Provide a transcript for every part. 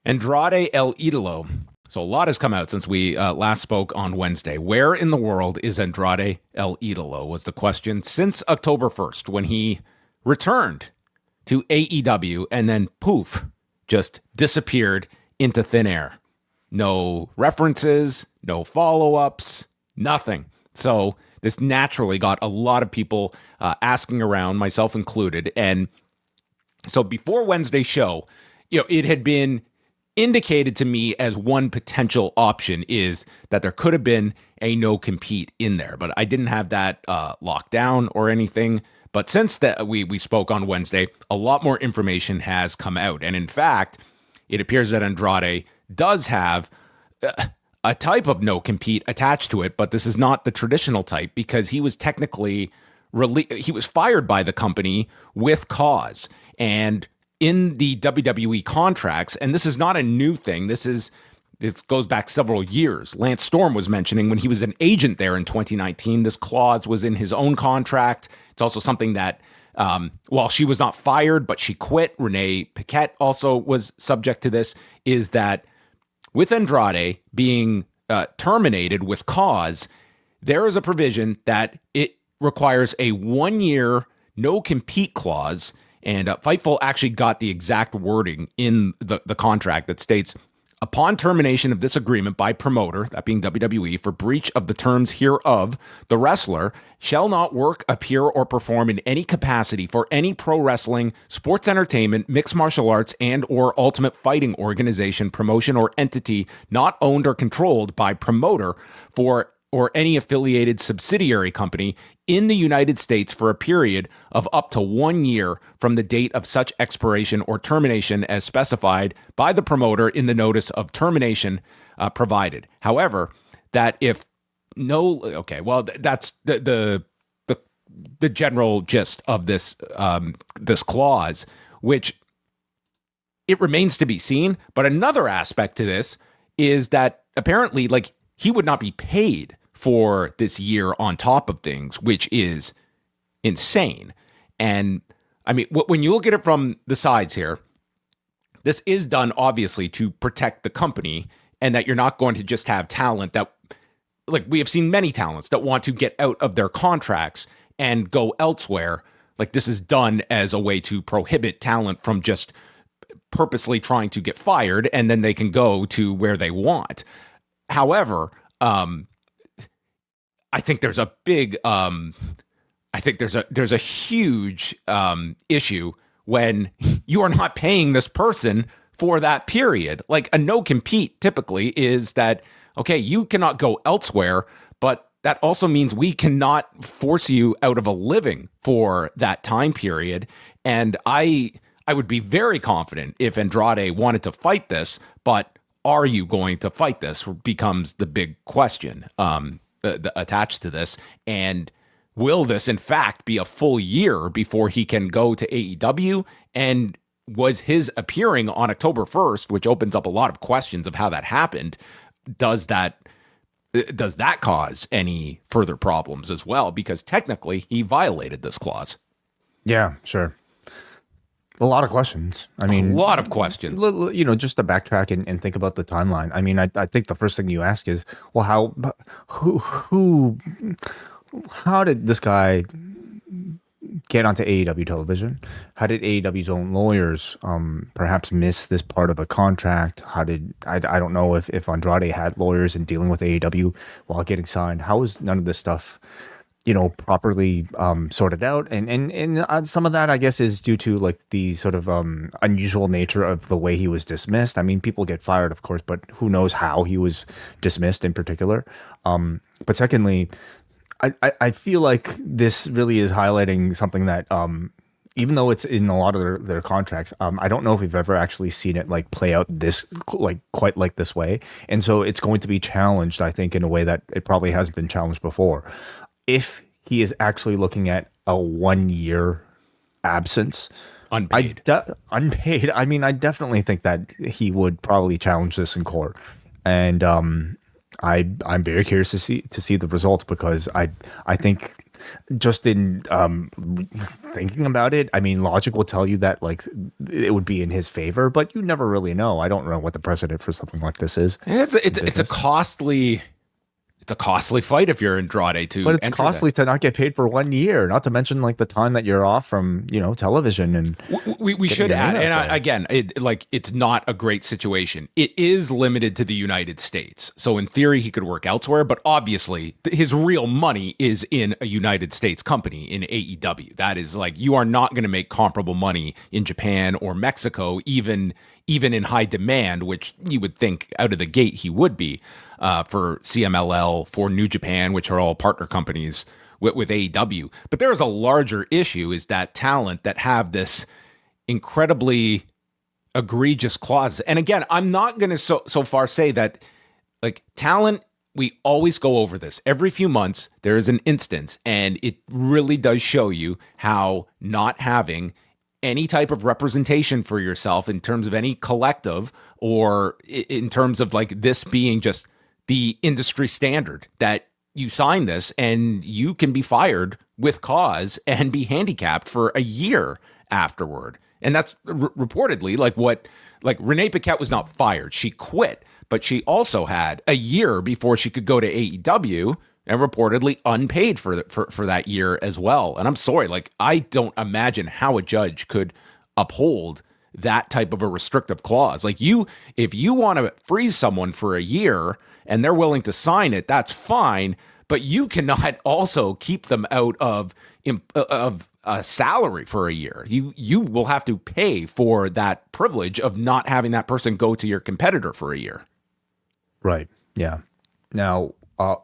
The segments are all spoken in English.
Andrade El Idolo. So a lot has come out since we last spoke on Wednesday. Where in the world is Andrade El Idolo was the question since October 1st when he returned to AEW and then poof, just disappeared into thin air. No references, no follow-ups, nothing. So this naturally got a lot of people asking around, myself included. And so before Wednesday's show, it had been indicated to me as one potential option is that there could have been a no-compete in there, but I didn't have that locked down or anything. But since that we spoke on Wednesday, a lot more information has come out. And in fact, it appears that Andrade does have a type of no-compete attached to it, but this is not the traditional type because he was technically he was fired by the company with cause. And in the WWE contracts, and this is not a new thing, this goes back several years. Lance Storm was mentioning when he was an agent there in 2019, this clause was in his own contract. It's also something that, while she was not fired, but she quit, Renee Paquette also was subject to this, is that with Andrade being terminated with cause, there is a provision that it requires a 1-year no-compete clause. And Fightful actually got the exact wording in the contract that states, upon termination of this agreement by promoter, that being WWE, for breach of the terms hereof, the wrestler shall not work, appear, or perform in any capacity for any pro wrestling, sports entertainment, mixed martial arts, and or ultimate fighting organization, promotion, or entity not owned or controlled by promoter or any affiliated subsidiary company in the United States for a period of up to 1 year from the date of such expiration or termination as specified by the promoter in the notice of termination provided. However, that if no, okay, well, that's the general gist of this this clause, which it remains to be seen. But another aspect to this is that apparently, like, he would not be paid for this year on top of things, which is insane. And I mean, when you look at it from the sides here, this is done obviously to protect the company and that you're not going to just have talent that, like, we have seen many talents that want to get out of their contracts and go elsewhere. Like, this is done as a way to prohibit talent from just purposely trying to get fired and then they can go to where they want. However, I think there's a big, I think there's a huge issue when you are not paying this person for that period. Like, a no-compete typically is that, okay, you cannot go elsewhere, but that also means we cannot force you out of a living for that time period. And I would be very confident if Andrade wanted to fight this, but are you going to fight this becomes the big question attached to this. And will this, in fact, be a full year before he can go to AEW? And was his appearing on October 1st, which opens up a lot of questions of how that happened, does that cause any further problems as well? Because technically he violated this clause. Yeah, sure. A lot of questions. I mean, a lot of questions. Just to backtrack and think about the timeline. I mean, I think the first thing you ask is, well, how did this guy get onto AEW television? How did AEW's own lawyers perhaps miss this part of the contract? How did I don't know if Andrade had lawyers in dealing with AEW while getting signed. How was none of this stuff properly sorted out, and some of that, I guess, is due to like the sort of unusual nature of the way he was dismissed. I mean, people get fired, of course, but who knows how he was dismissed in particular. But secondly, I feel like this really is highlighting something that even though it's in a lot of their contracts, I don't know if we've ever actually seen it like play out this quite like this way, and so it's going to be challenged, I think, in a way that it probably hasn't been challenged before. If he is actually looking at a 1-year absence, unpaid. Unpaid. I mean, I definitely think that he would probably challenge this in court, and I'm very curious to see the results, because I think just in thinking about it, I mean, logic will tell you that like it would be in his favor, but you never really know. I don't know what the precedent for something like this is. It's a costly fight if you're Andrade to. But it's costly to not get paid for 1 year, not to mention like the time that you're off from, television. And we should add, and it's not a great situation. It is limited to the United States. So in theory, he could work elsewhere, but obviously his real money is in a United States company in AEW. That is like, you are not going to make comparable money in Japan or Mexico, even in high demand, which you would think out of the gate he would be. For CMLL, for New Japan, which are all partner companies with AEW. But there is a larger issue, is that talent that have this incredibly egregious clause. And again, I'm not going to so far say that like talent, we always go over this. Every few months, there is an instance, and it really does show you how not having any type of representation for yourself in terms of any collective, or in terms of like this being just the industry standard, that you sign this and you can be fired with cause and be handicapped for a year afterward. And that's reportedly like Renee Paquette was not fired. She quit, but she also had a year before she could go to AEW, and reportedly unpaid for that year as well. And I'm sorry, like, I don't imagine how a judge could uphold that type of a restrictive clause. Like, if you want to freeze someone for a year and they're willing to sign it, that's fine. But you cannot also keep them out of a salary for a year. You will have to pay for that privilege of not having that person go to your competitor for a year. Right. Yeah. Now,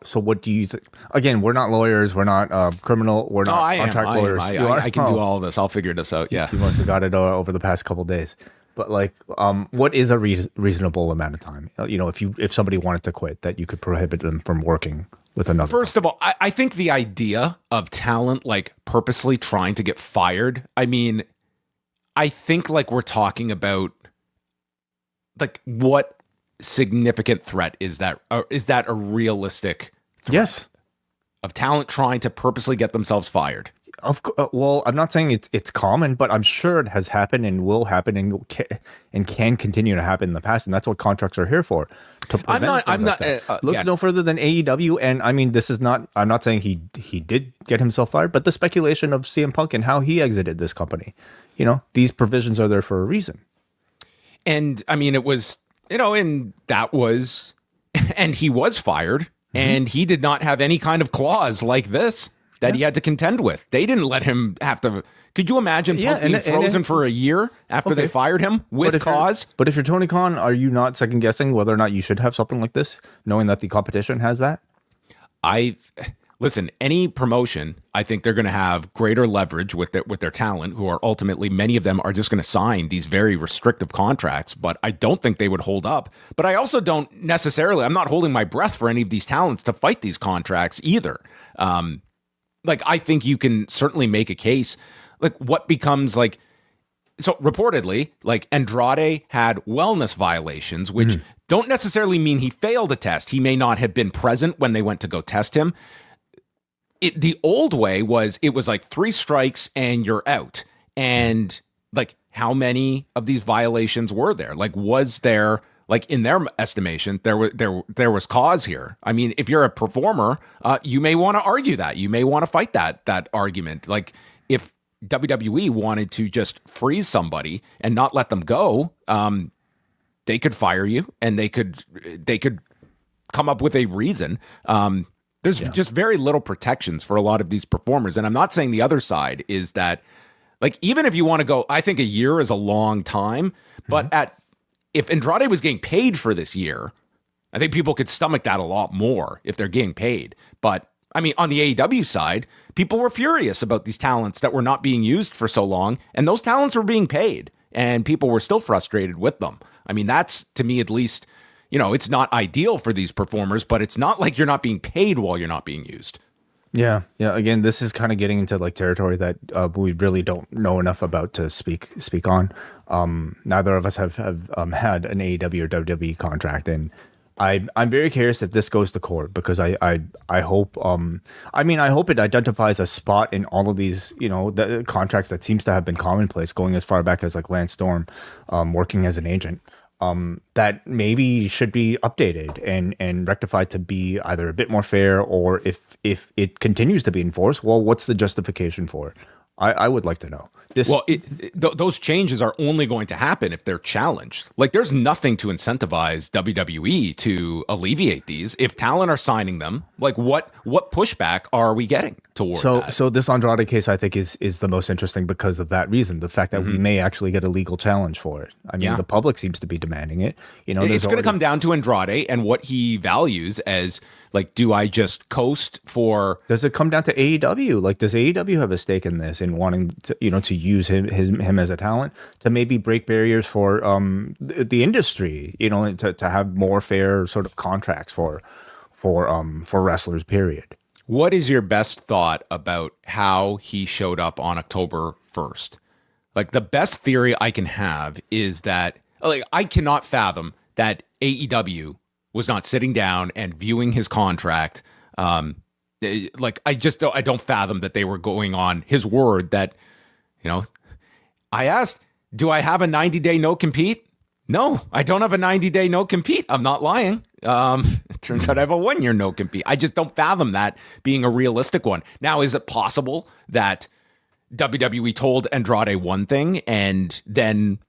so what do you think? Again, we're not lawyers. We're not criminal. We're not contract lawyers. I can do all of this. I'll figure this out. Yeah. You must have got it over the past couple of days. But like, what is a reasonable amount of time? If somebody wanted to quit, that you could prohibit them from working with another. First of all, I think the idea of talent like purposely trying to get fired, I mean, I think like we're talking about like what significant threat is that? Is that a realistic threat? Yes. Of talent trying to purposely get themselves fired? Well, I'm not saying it's common, but I'm sure it has happened and will happen and can continue to happen in the past, and that's what contracts are here for. To prevent Look no further than AEW, and I mean, this is not. I'm not saying he did get himself fired, but the speculation of CM Punk and how he exited this company. These provisions are there for a reason. And I mean, it was and that was, and he was fired, and he did not have any kind of clause like this that he had to contend with. They didn't let him have to. Could you imagine Punk being frozen for a year after they fired him with cause? But if you're Tony Khan, are you not second guessing whether or not you should have something like this, knowing that the competition has that? Listen, any promotion, I think they're going to have greater leverage with their talent, who are ultimately, many of them are just going to sign these very restrictive contracts, but I don't think they would hold up. But I also don't necessarily, I'm not holding my breath for any of these talents to fight these contracts either. I think you can certainly make a case, like what becomes like, so reportedly, like Andrade had wellness violations, which don't necessarily mean he failed a test. He may not have been present when they went to go test him. The old way was, it was like 3 strikes and you're out. And like, how many of these violations were there? Like, was there, like, in their estimation, there was cause here? I mean, if you're a performer, you may want to argue that. You may want to fight that argument. Like, if WWE wanted to just freeze somebody and not let them go, they could fire you, and they could come up with a reason. There's just very little protections for a lot of these performers. And I'm not saying the other side is that, like, even if you want to go, I think a year is a long time, but if Andrade was getting paid for this year, I think people could stomach that a lot more if they're getting paid. But I mean, on the AEW side, people were furious about these talents that were not being used for so long, and those talents were being paid, and people were still frustrated with them. I mean, that's, to me at least, it's not ideal for these performers, but it's not like you're not being paid while you're not being used. Yeah. Again, this is kind of getting into like territory that we really don't know enough about to speak on. Neither of us have had an AEW or WWE contract, and I'm very curious if this goes to court, because I hope I hope it identifies a spot in all of these, the contracts that seems to have been commonplace, going as far back as like Lance Storm working as an agent, that maybe should be updated and rectified to be either a bit more fair, or if it continues to be enforced, well, what's the justification for it? I would like to know. Those changes are only going to happen if they're challenged. Like, there's nothing to incentivize WWE to alleviate these. If talent are signing them, like what pushback are we getting toward that? So this Andrade case, I think, is the most interesting because of that reason. The fact that we may actually get a legal challenge for it. I mean, the public seems to be demanding it. It's going to come down to Andrade and what he values as, like, do I just coast for? Does it come down to AEW? Like, does AEW have a stake in this, in wanting to, to use him as a talent to maybe break barriers for the industry, to have more fair sort of contracts for wrestlers, period. What is your best thought about how he showed up on October 1st? Like, the best theory I can have is that, like, I cannot fathom that AEW was not sitting down and viewing his contract. Like, I don't fathom that they were going on his word that, I asked, do I have a 90-day no-compete? No, I don't have a 90-day no-compete. I'm not lying. It turns out I have a 1-year no-compete. I just don't fathom that being a realistic one. Now, is it possible that WWE told Andrade one thing, and then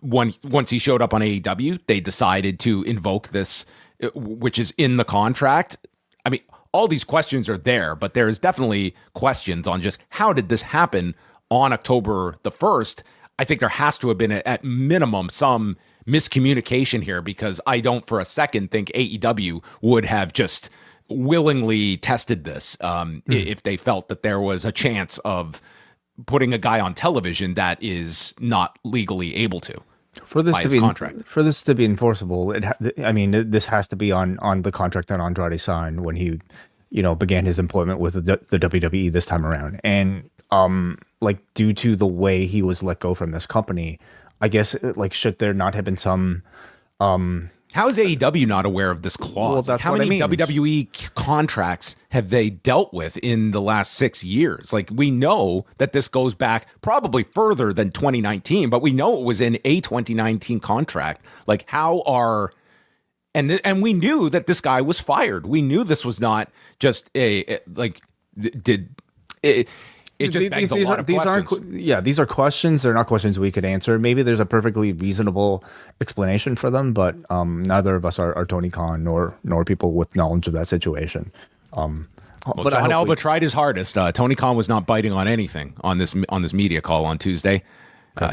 once he showed up on AEW, they decided to invoke this, which is in the contract? I mean, all these questions are there, but there is definitely questions on just how did this happen on October the 1st. I think there has to have been, at minimum, some miscommunication here, because I don't for a second think AEW would have just willingly tested this if they felt that there was a chance of putting a guy on television that is not legally able to. For this to be enforceable, this has to be on the contract that Andrade signed when he, began his employment with the WWE this time around. And due to the way he was let go from this company, I guess, should there not have been some? How is AEW not aware of this clause? Well, that's how many WWE contracts have they dealt with in the last 6 years? Like, we know that this goes back probably further than 2019, but we know it was in a 2019 contract. Like, and we knew that this guy was fired. We knew this was not just it just begs a lot of questions. These are questions. They're not questions we could answer. Maybe there's a perfectly reasonable explanation for them, but neither of us are Tony Khan nor people with knowledge of that situation. But John Alba tried his hardest. Tony Khan was not biting on anything on this media call on Tuesday.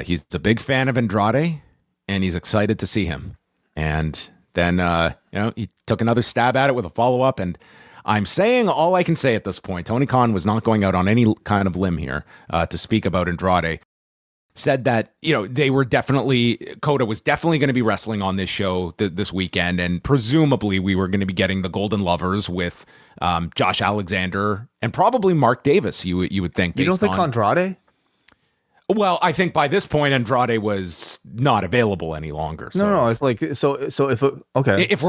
He's a big fan of Andrade, and he's excited to see him. And then he took another stab at it with a follow-up, and I'm saying all I can say at this point. Tony Khan was not going out on any kind of limb here to speak about Andrade. Said that, Kota was definitely going to be wrestling on this show this weekend, and presumably we were going to be getting the Golden Lovers with Josh Alexander and probably Mark Davis, you would think. You don't think Andrade? Well, I think by this point Andrade was not available any longer. So. No, it's like if we're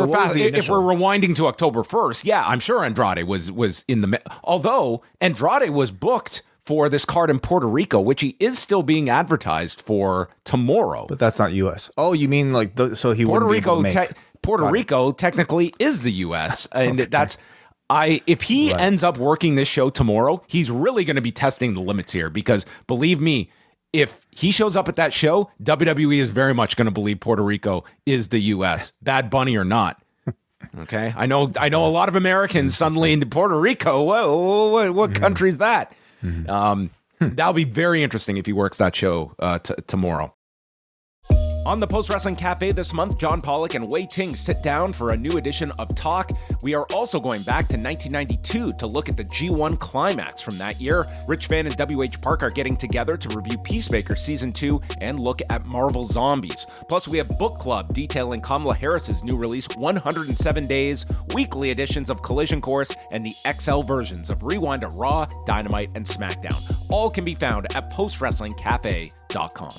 rewinding to October 1st, yeah, I'm sure Andrade was in the although Andrade was booked for this card in Puerto Rico, which he is still being advertised for tomorrow. But that's not U.S. Oh, you mean so he Puerto wouldn't Rico? be able to make Puerto Rico technically is the U.S. and that's. If he ends up working this show tomorrow, he's really going to be testing the limits here, because believe me, if he shows up at that show, WWE is very much going to believe Puerto Rico is the U.S., Bad Bunny or not. Okay, I know a lot of Americans suddenly into Puerto Rico. Whoa, what country is that? That'll be very interesting if he works that show tomorrow. On the Post Wrestling Cafe this month, John Pollock and Wei Ting sit down for a new edition of Talk. We are also going back to 1992 to look at the G1 climax from that year. Rich Vann and WH Park are getting together to review Peacemaker Season 2 and look at Marvel Zombies. Plus, we have Book Club detailing Kamala Harris's new release, 107 Days, weekly editions of Collision Course, and the XL versions of Rewind to Raw, Dynamite, and SmackDown. All can be found at postwrestlingcafe.com.